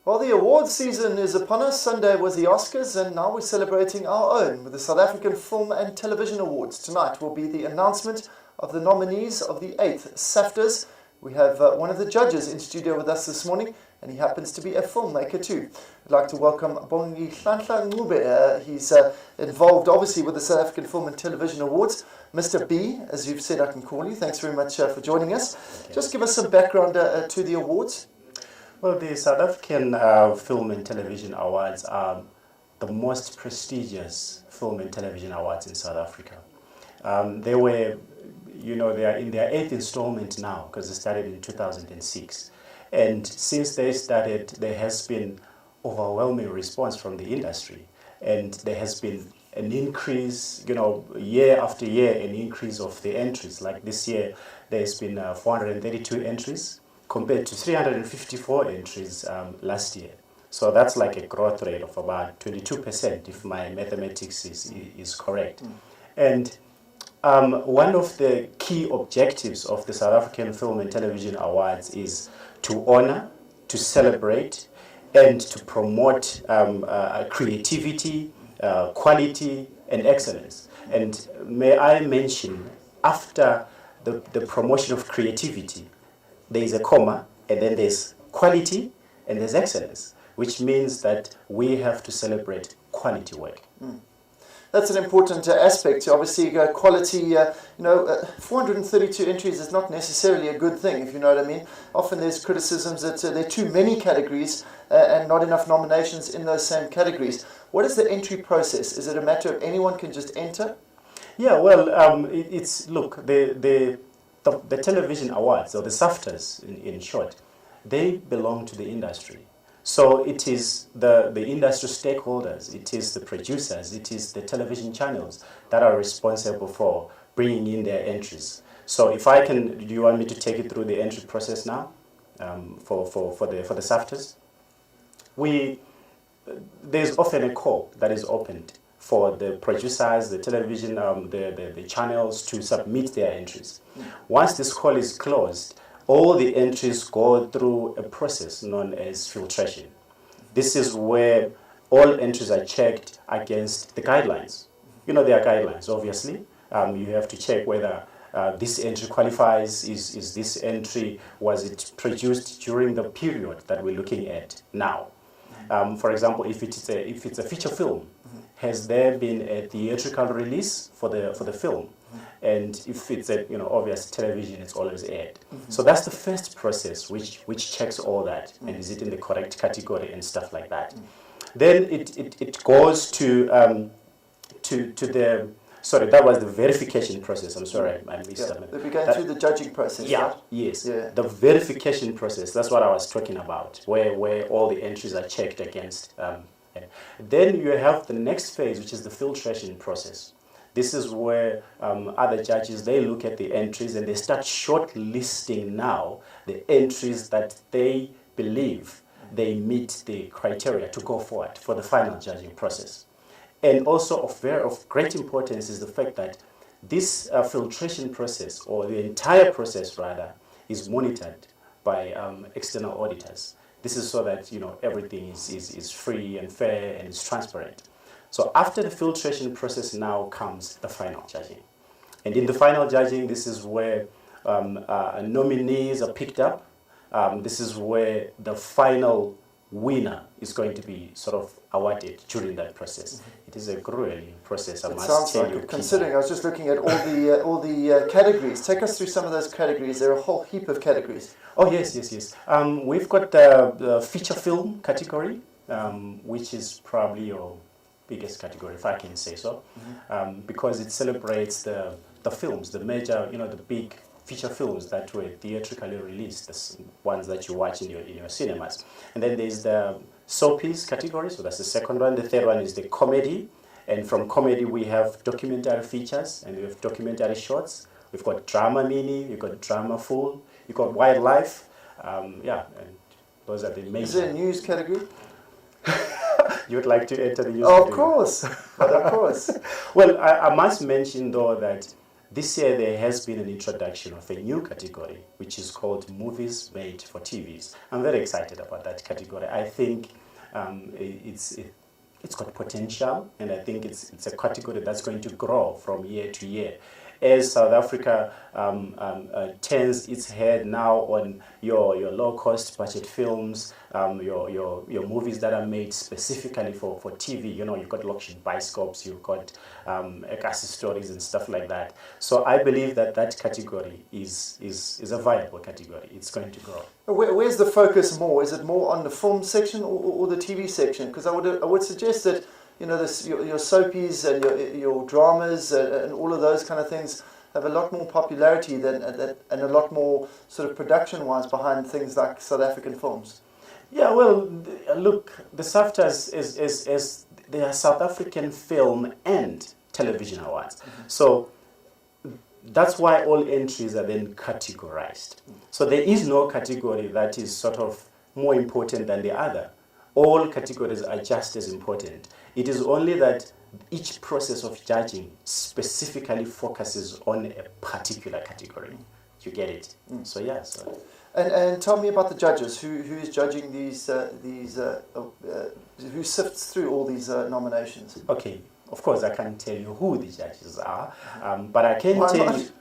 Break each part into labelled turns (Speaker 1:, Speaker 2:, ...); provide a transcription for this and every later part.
Speaker 1: Well, the awards season is upon us. Sunday was the Oscars, and now we're celebrating our own with the South African Film and Television Awards. Tonight will be the announcement of the nominees of the 8th SAFTAs. We have one of the judges in studio with us this morning, and he happens to be a filmmaker too. I'd like to welcome Bonginhlanhla Ncube. He's involved obviously with the South African Film and Television Awards. Mr. B, as you've said I can call you. Thanks very much for joining us. Just give us some background to the awards.
Speaker 2: Well, the South African Film and Television Awards are the most prestigious film and television awards in South Africa. They were, they are in their 8th installment now because they started in 2006. And since they started, there has been overwhelming response from the industry. And there has been an increase, year after year, an increase of the entries. Like this year, there's been 432 entries. Compared to 354 entries last year. So that's like a growth rate of about 22% if my mathematics is correct. And one of the key objectives of the South African Film and Television Awards is to honor, to celebrate, and to promote creativity, quality, and excellence. And may I mention, after the promotion of creativity, there is a comma, and then there's quality, and there's excellence, which means that we have to celebrate quality work.
Speaker 1: That's an important aspect. Obviously, quality, 432 entries is not necessarily a good thing, if you know what I mean. Often there's criticisms that there are too many categories and not enough nominations in those same categories. What is the entry process? Is it a matter of anyone can just enter?
Speaker 2: Yeah, well, the television awards, or the SAFTAs in short, they belong to the industry. So it is the industry stakeholders, it is the producers, it is the television channels that are responsible for bringing in their entries. So if I can, do you want me to take you through the entry process now for the SAFTAs? There's often a call that is opened for the producers, the television, the channels to submit their entries. Once this call is closed, all the entries go through a process known as filtration. This is where all entries are checked against the guidelines. There are guidelines, obviously. You have to check whether this entry qualifies, is this entry, was it produced during the period that we're looking at now? For example, if it's a feature film, has there been a theatrical release for the film? And if it's obvious television, it's always aired. So that's the first process which checks all that, and is it in the correct category and stuff like that. Then it goes to the, sorry, that was the verification process. I'm sorry, I missed that.
Speaker 1: We're going through the judging process,
Speaker 2: yeah,
Speaker 1: right?
Speaker 2: Yes.
Speaker 1: Yeah.
Speaker 2: The verification process, that's what I was talking about, where all the entries are checked against. Then you have the next phase, which is the filtration process. This is where other judges, they look at the entries and they start shortlisting now the entries that they believe they meet the criteria to go forward for the final judging process. And also of great importance is the fact that this filtration process, or the entire process rather, is monitored by external auditors. This is so that everything is free and fair and is transparent. So after the filtration process now comes the final judging. And in the final judging, this is where nominees are picked up. This is where the final winner is going to be sort of awarded during that process. It is a grueling process, I must tell you.
Speaker 1: Considering, I was just looking at all the categories. Take us through some of those categories. There are a whole heap of categories.
Speaker 2: Oh, yes. We've got the feature film category, which is probably your biggest category, if I can say so, because it celebrates the films, the major, the big feature films that were theatrically released, the ones that you watch in your cinemas. And then there's the soapies category, so that's the second one. The third one is the comedy, and from comedy we have documentary features, and we have documentary shorts. We've got drama mini, we've got drama full, we've got wildlife, and those are the main.
Speaker 1: Is there a news category?
Speaker 2: You would like to enter the news
Speaker 1: category?
Speaker 2: Of course.
Speaker 1: Of course.
Speaker 2: Well, I must mention though that this year there has been an introduction of a new category, which is called Movies Made for TVs. I'm very excited about that category. I think it's got potential, and I think it's a category that's going to grow from year to year. As South Africa turns its head now on your low-cost budget films, your movies that are made specifically for TV. You know, you've got Lokshin Bioscopes, you've got Ekasi stories and stuff like that. So I believe that category is a viable category. It's going to grow.
Speaker 1: Where's the focus more? Is it more on the film section or the TV section? Because I would suggest that, you know, your soapies and your dramas and all of those kind of things have a lot more popularity and a lot more sort of production-wise behind things like South African films.
Speaker 2: Yeah, well, look, the SAFTAs is they are South African Film and Television Awards. Mm-hmm. So that's why all entries are then categorized. So there is no category that is sort of more important than the other. All categories are just as important. It is only that each process of judging specifically focuses on a particular category. You get it? So yeah. So.
Speaker 1: And tell me about the judges. Who is judging these? Who sifts through all these nominations?
Speaker 2: Okay. Of course, I can't tell you who the judges are, but I can tell you.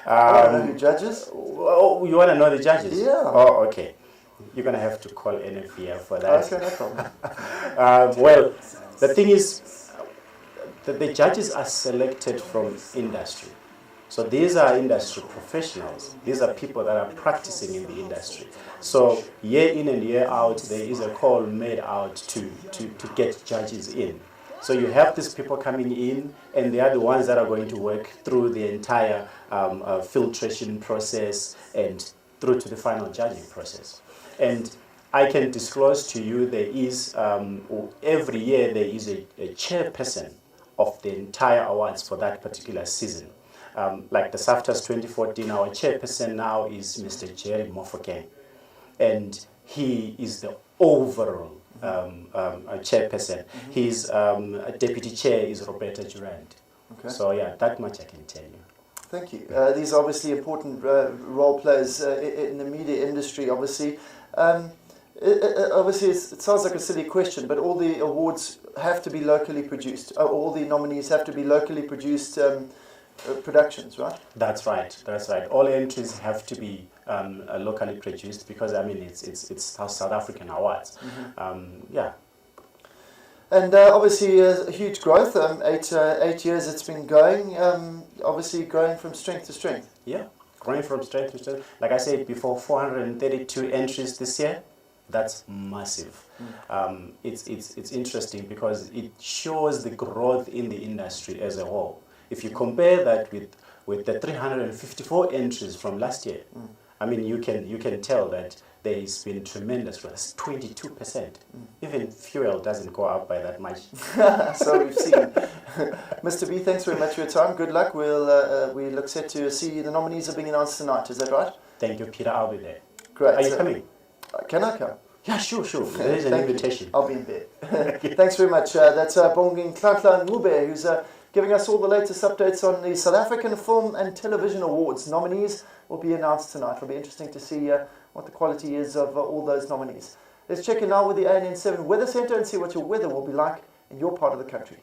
Speaker 1: I don't know who judges.
Speaker 2: Oh, you want to know the judges?
Speaker 1: Yeah.
Speaker 2: Oh, okay. You're going to have to call NFVF for that.
Speaker 1: Okay, no problem.
Speaker 2: Well, the thing is that the judges are selected from industry. So these are industry professionals. These are people that are practicing in the industry. So year in and year out, there is a call made out to get judges in. So you have these people coming in, and they are the ones that are going to work through the entire filtration process and through to the final judging process. And I can disclose to you there is, every year there is a chairperson of the entire awards for that particular season. Like the SAFTAs2014, our chairperson now is Mr. Jerry Mofokeng. And he is the overall chairperson.
Speaker 1: Mm-hmm.
Speaker 2: His deputy chair is Roberta Durand.
Speaker 1: Okay.
Speaker 2: So yeah, that much I can tell you.
Speaker 1: Thank you. These are obviously important role players in the media industry, obviously. Obviously, it sounds like a silly question, but all the awards have to be locally produced. All the nominees have to be locally produced productions, right?
Speaker 2: That's right. That's right. All entries have to be locally produced because I mean it's South African awards. Mm-hmm. Yeah.
Speaker 1: And obviously, a huge growth. 8 years it's been going. Obviously, growing from strength to strength.
Speaker 2: Yeah, growing from strength to strength. Like I said before, 432 entries this year. That's massive. It's interesting because it shows the growth in the industry as a whole. If you compare that with the 354 entries from last year, I mean you can tell that there's been tremendous growth. That's 22%. Even fuel doesn't go up by that much.
Speaker 1: So we've seen. Mr. B, thanks very much for your time. Good luck. We look set to see the nominees are being announced tonight. Is that right?
Speaker 2: Thank you, Peter. I'll be there.
Speaker 1: Great.
Speaker 2: Are you coming?
Speaker 1: Can I come?
Speaker 2: Yeah, sure. There is an invitation.
Speaker 1: I'll be in bed. Thanks very much. That's Bonginhlanhla Ncube, who's giving us all the latest updates on the South African Film and Television Awards. Nominees will be announced tonight. It'll be interesting to see what the quality is of all those nominees. Let's check in now with the ANN7 Weather Centre and see what your weather will be like in your part of the country.